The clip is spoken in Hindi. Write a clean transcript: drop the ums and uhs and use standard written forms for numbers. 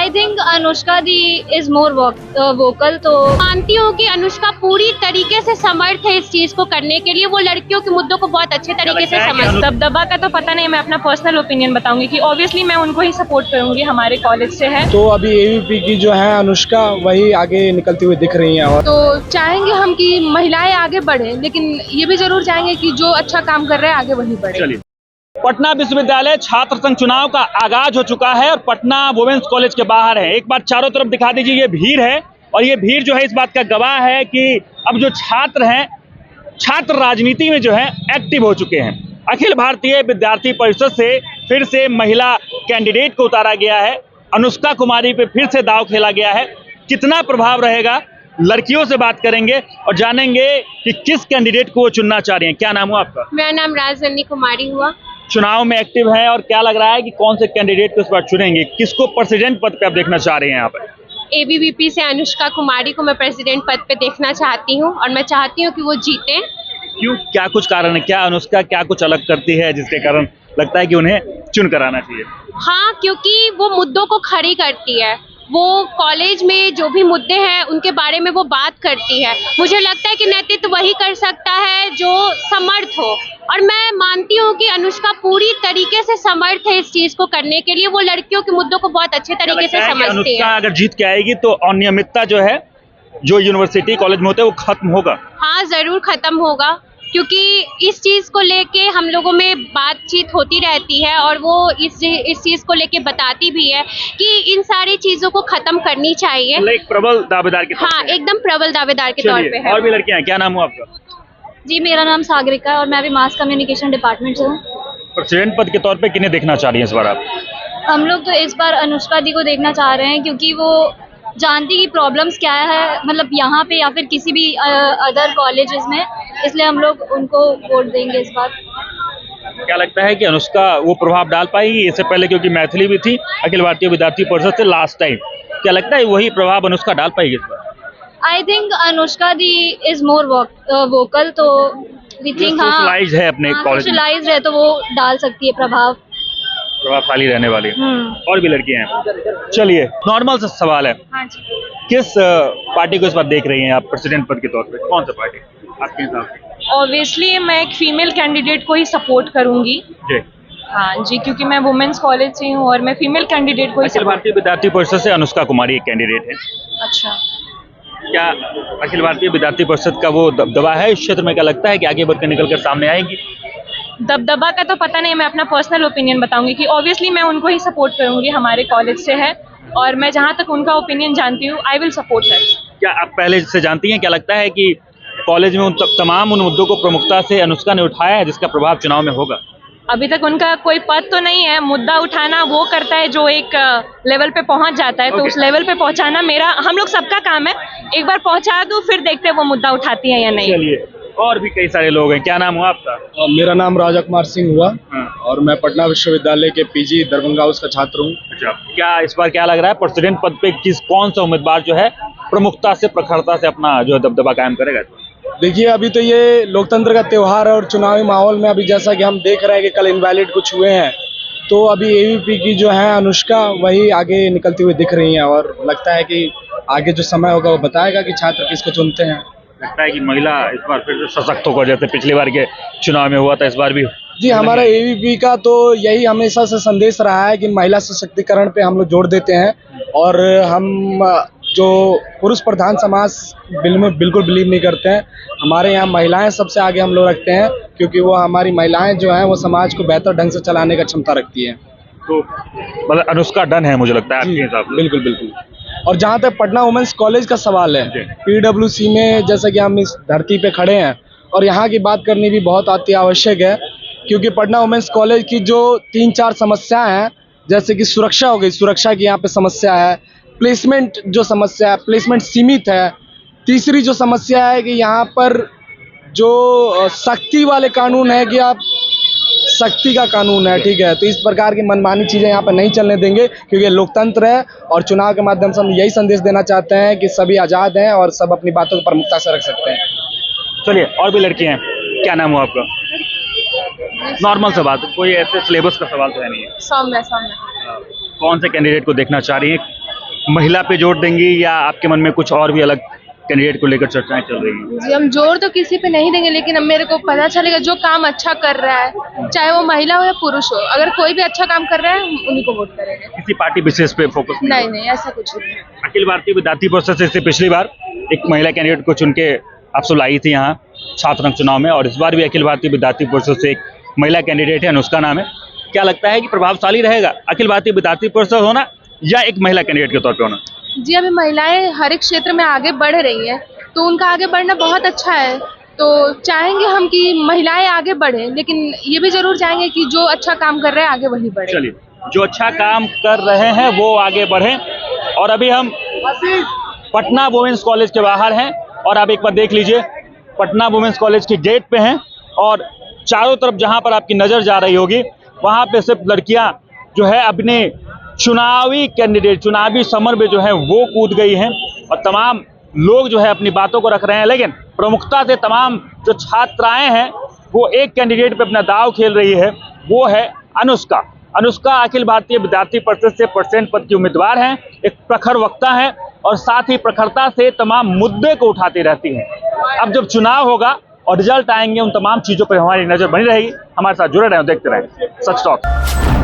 I think Anushka di is more vocal. तो मानती हूँ कि अनुष्का पूरी तरीके से समर्थ है इस चीज को करने के लिए। वो लड़कियों के मुद्दों को बहुत अच्छे तरीके से समझ। दबदबा का तो पता नहीं, मैं अपना पर्सनल ओपिनियन बताऊंगी कि ऑब्वियसली मैं उनको ही सपोर्ट करूंगी, हमारे कॉलेज से है। तो अभी एबीवीपी की जो है अनुष्का वही आगे निकलती हुई दिख रही है। और तो चाहेंगे हम कि महिलाएं आगे बढ़े, लेकिन ये भी जरूर चाहेंगे कि जो अच्छा काम कर रहे हैं आगे वही बढ़े। चलिए, पटना विश्वविद्यालय छात्र संघ चुनाव का आगाज हो चुका है और पटना वुमेन्स कॉलेज के बाहर है। एक बार चारों तरफ दिखा दीजिए, ये भीड़ है और ये भीड़ जो है इस बात का गवाह है कि अब जो छात्र हैं, छात्र राजनीति में जो है एक्टिव हो चुके हैं। अखिल भारतीय विद्यार्थी परिषद से फिर से महिला कैंडिडेट को उतारा गया है। अनुष्का कुमारी पे फिर से दांव खेला गया है। कितना प्रभाव रहेगा, लड़कियों से बात करेंगे और जानेंगे कि किस कैंडिडेट को वो चुनना चाह रही हैं। क्या नाम हुआ आपका? मेरा नाम राजनंदी कुमारी हुआ। चुनाव में एक्टिव है और क्या लग रहा है कि कौन से कैंडिडेट को इस बार चुनेंगे? किसको प्रेसिडेंट पद पे आप देखना चाह रहे हैं यहाँ पर? एबीवीपी से अनुष्का कुमारी को मैं प्रेसिडेंट पद पे देखना चाहती हूँ और मैं चाहती हूँ कि वो जीते। क्यों, क्या कुछ कारण है? क्या अनुष्का क्या कुछ अलग करती है जिसके कारण लगता है कि उन्हें चुन कर आना चाहिए? हाँ, क्योंकि वो मुद्दों को खड़ी करती है। वो कॉलेज में जो भी मुद्दे हैं उनके बारे में वो बात करती है। मुझे लगता है कि नेतृत्व वही कर सकता है जो समर्थ हो, और मैं मानती हूँ कि अनुष्का पूरी तरीके से समर्थ है इस चीज को करने के लिए। वो लड़कियों के मुद्दों को बहुत अच्छे तरीके से समझती है। अनुष्का अगर जीत के आएगी तो अनियमितता जो है, जो यूनिवर्सिटी कॉलेज में होते हैं, वो खत्म होगा? हाँ, जरूर खत्म होगा, क्योंकि इस चीज को लेके हम लोगों में बातचीत होती रहती है और वो इस चीज को लेके बताती भी है कि इन सारी चीजों को खत्म करनी चाहिए। एक प्रबल दावेदार के तौर हाँ, पे। एकदम प्रबल दावेदार के तौर पे है। और भी लड़कियां हैं, क्या नाम हुआ आपका? जी, मेरा नाम सागरिका है और मैं भी मास कम्युनिकेशन डिपार्टमेंट से हूँ। प्रेसिडेंट पद के तौर पे किन्हें देखना चाह रही हैं इस बार आप? हम लोग तो इस बार अनुष्का दी को देखना चाह रहे हैं, क्योंकि वो जानती कि प्रॉब्लम्स क्या है, मतलब यहाँ पे या फिर किसी भी अदर कॉलेजेस में, इसलिए हम लोग उनको वोट देंगे इस बार। क्या लगता है कि अनुष्का वो प्रभाव डाल पाएगी? इससे पहले क्योंकि मैथिली भी थी अखिल भारतीय विद्यार्थी परिषद से लास्ट टाइम, क्या लगता है वही प्रभाव अनुष्का डाल पाएगी इस बार? I think Anushka di is more vocal. तो वी थिंक हाँ, सोशलाइज्ड है अपने कॉलेज में, सोशलाइज्ड है तो वो डाल सकती है प्रभावशाली रहने वाली। और भी लड़कियां हैं। चलिए, नॉर्मल सा सवाल है, हाँ जी। किस पार्टी को इस बार देख रही हैं आप प्रेसिडेंट पद के तौर पे? कौन सा पार्टी आपके हिसाब से? ऑब्वियसली मैं एक फीमेल कैंडिडेट को ही सपोर्ट करूंगी। जी, हाँ जी, क्योंकि मैं वुमेन्स कॉलेज से हूँ और मैं फीमेल कैंडिडेट को ही अखिल भारतीय विद्यार्थी परिषद से अनुष्का कुमारी एक कैंडिडेट है। अच्छा, क्या अखिल भारतीय विद्यार्थी परिषद का वो दबदबा है इस क्षेत्र में? क्या लगता है कि आगे बढ़कर निकल कर सामने आएंगी? दबदबा का तो पता नहीं, मैं अपना पर्सनल ओपिनियन बताऊंगी कि ऑब्वियसली मैं उनको ही सपोर्ट करूंगी, हमारे कॉलेज से है और मैं जहां तक उनका ओपिनियन जानती हूँ, आई विल सपोर्ट हर। क्या आप पहले से जानती हैं? क्या लगता है कि कॉलेज में तमाम उन मुद्दों को प्रमुखता से अनुष्का ने उठाया है जिसका प्रभाव चुनाव में होगा? अभी तक उनका कोई पद तो नहीं है। मुद्दा उठाना वो करता है जो एक लेवल पे पहुंच जाता है, तो उस लेवल पे पहुंचाना हम लोग सबका काम है। एक बार पहुंचा दूं, फिर देखते हैं वो मुद्दा उठाती है या नहीं। चलिए, और भी कई सारे लोग हैं। क्या नाम हुआ आपका? मेरा नाम राजा कुमार सिंह हुआ। हाँ। और मैं पटना विश्वविद्यालय के पीजी दरभंगा हाउस का छात्र हूँ। अच्छा, क्या इस बार क्या लग रहा है प्रेसिडेंट पद पे कौन सा उम्मीदवार जो है प्रमुखता से, प्रखरता से अपना जो दबदबा कायम करेगा? देखिए, अभी तो ये लोकतंत्र का त्योहार है और चुनावी माहौल में अभी जैसा कि हम देख रहे हैं कि कल इनवैलिड कुछ हुए हैं, तो अभी एबीवीपी की जो है अनुष्का वही आगे निकलती हुई दिख रही हैं और लगता है कि आगे जो समय होगा वो बताएगा कि छात्र किसको चुनते हैं। लगता है कि महिला इस बार फिर से सशक्त होकर, जैसे पिछली बार के चुनाव में हुआ था, इस बार भी? जी, हमारा एबीवीपी का तो यही हमेशा से संदेश रहा है कि महिला सशक्तिकरण पे हम लोग जोर देते हैं और हम जो पुरुष प्रधान समाज में बिल्कुल बिलीव नहीं करते हैं। हमारे यहाँ महिलाएं सबसे आगे हम लोग रखते हैं, क्योंकि वो हमारी महिलाएं जो हैं वो समाज को बेहतर ढंग से चलाने का क्षमता रखती हैं। तो मतलब अनुष्का डन है मुझे लगता है आपके हिसाब से? बिल्कुल बिल्कुल। और जहाँ तक पटना वुमेन्स कॉलेज का सवाल है, पीडब्ल्यूसी में जैसा कि हम इस धरती पे खड़े हैं और यहाँ की बात करनी भी बहुत अति आवश्यक है, क्योंकि पटना वुमेन्स कॉलेज की जो 3-4 समस्याएं हैं, जैसे कि सुरक्षा हो गई, सुरक्षा की यहाँ पे समस्या है, प्लेसमेंट जो समस्या है, प्लेसमेंट सीमित है। तीसरी जो समस्या है कि यहाँ पर जो सख्ती वाले कानून है कि आप सख्ती का कानून है, ठीक है, तो इस प्रकार की मनमानी चीज़ें यहाँ पर नहीं चलने देंगे, क्योंकि लोकतंत्र है और चुनाव के माध्यम से हम यही संदेश देना चाहते हैं कि सभी आज़ाद हैं और सब अपनी बातों को प्रमुखता से रख सकते हैं। चलिए, और भी लड़कियां हैं। क्या नाम हुआ आपका? नॉर्मल सा बात, कोई ऐसे सिलेबस का सवाल तो है नहीं है। सौम्या। कौन से कैंडिडेट को देखना चाह रही हैं? महिला पे जोर देंगी या आपके मन में कुछ और भी अलग कैंडिडेट को लेकर चर्चाएं चल रही हैं? जी हम जोर तो किसी पे नहीं देंगे, लेकिन अब मेरे को पता चलेगा जो काम अच्छा कर रहा है, चाहे वो महिला हो या पुरुष हो, अगर कोई भी अच्छा काम कर रहा है हम उन्हीं को वोट करेंगे। किसी पार्टी विशेष पे फोकस नहीं नहीं, ऐसा कुछ नहीं। अखिल भारतीय विद्यार्थी परिषद से पिछली बार एक महिला कैंडिडेट को चुन के आपसे लाई थी यहाँ छात्र संघ चुनाव में, और इस बार भी अखिल भारतीय विद्यार्थी परिषद से एक महिला कैंडिडेट है, अनुष्का नाम है। क्या लगता है कि प्रभावशाली रहेगा अखिल भारतीय विद्यार्थी परिषद होना या एक महिला कैंडिडेट के तौर पे होना? जी अभी महिलाएं हर एक क्षेत्र में आगे बढ़ रही हैं, तो उनका आगे बढ़ना बहुत अच्छा है। तो चाहेंगे हम कि महिलाएं आगे बढ़े, लेकिन ये भी जरूर चाहेंगे कि जो अच्छा काम कर रहे हैं आगे वही बढ़े। चलिए, जो अच्छा काम कर रहे हैं वो आगे बढ़े। और अभी हम पटना वुमेन्स कॉलेज के बाहर हैं और आप एक बार देख लीजिए, पटना वुमेन्स कॉलेज के गेट पे हैं और चारों तरफ जहां पर आपकी नजर जा रही होगी वहां पे सिर्फ लड़कियां जो है अपने चुनावी कैंडिडेट, चुनावी समर में जो है वो कूद गई हैं और तमाम लोग जो है अपनी बातों को रख रहे हैं। लेकिन प्रमुखता से तमाम जो छात्राएं हैं वो एक कैंडिडेट पे अपना दाव खेल रही है, वो है अनुष्का। अनुष्का अखिल भारतीय विद्यार्थी परिषद से प्रेसिडेंट पद की उम्मीदवार हैं, एक प्रखर वक्ता है और साथ ही प्रखरता से तमाम मुद्दे को उठाती रहती हैं। अब जब चुनाव होगा और रिजल्ट आएंगे, उन तमाम चीजों पर हमारी नजर बनी रहेगी। हमारे साथ जुड़े रहें, देखते रहें सच टॉक।